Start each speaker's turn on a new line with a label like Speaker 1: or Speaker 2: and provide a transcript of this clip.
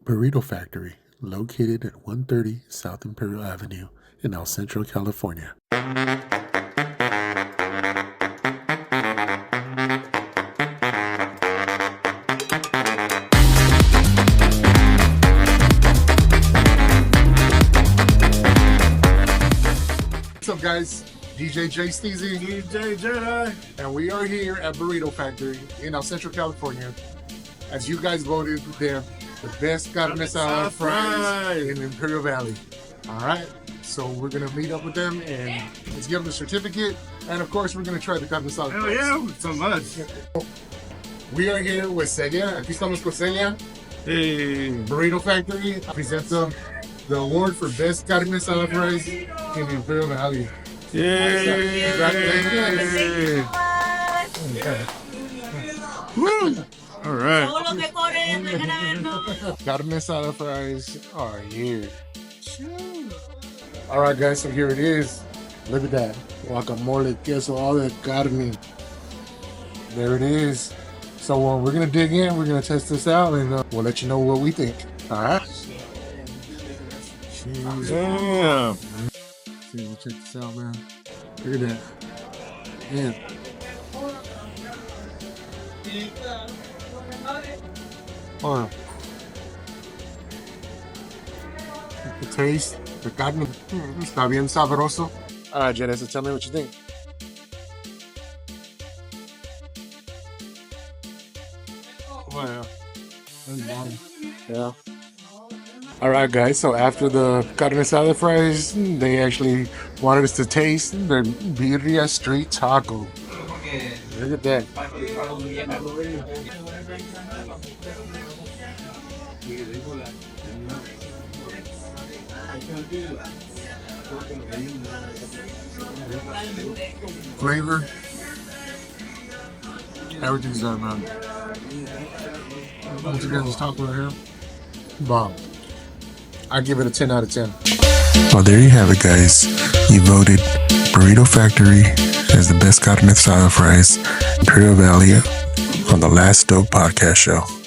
Speaker 1: Burrito Factory, located at 130 South Imperial Avenue in El Centro, California. What's up, guys? DJ J Steezy.
Speaker 2: DJ Jedi.
Speaker 1: And we are here at Burrito Factory in El Centro, California. As you guys voted, they're the best carne asada fries in Imperial Valley. All right, so we're gonna meet up with them and let's give them the certificate. And of course, we're gonna try the carne asada
Speaker 2: Hell
Speaker 1: fries.
Speaker 2: yeah, so much.
Speaker 1: We are here with Celia. Aquí estamos con Celia.
Speaker 2: Hey.
Speaker 1: Burrito Factory presents them the award for best carne asada fries in Imperial Valley.
Speaker 2: Yay.
Speaker 1: Congratulations.
Speaker 2: Woo. All right.
Speaker 1: Carne asada fries are here. All right, guys, so here it is. Look at that. Guacamole, queso, all that carne. There it is. So we're going to dig in. We're going to test this out, and we'll let you know what we think. All right?
Speaker 2: Damn.
Speaker 1: See, we'll check this out, man. Look at that. Man. Oh. The taste, the carne, está bien sabroso. All right, Jenna, so tell me what you think.
Speaker 2: Wow.
Speaker 1: Yeah. All right, guys. So after the carne asada fries, they actually wanted us to taste their birria street taco. Look at that. Flavor. Everything's there, man. Once again, this taco right here. Bomb. I give it a 10 out of 10. Well, there you have it, guys. You voted Burrito Factory as the best carne asada fries in Imperial Valley on the Last Dope Podcast Show.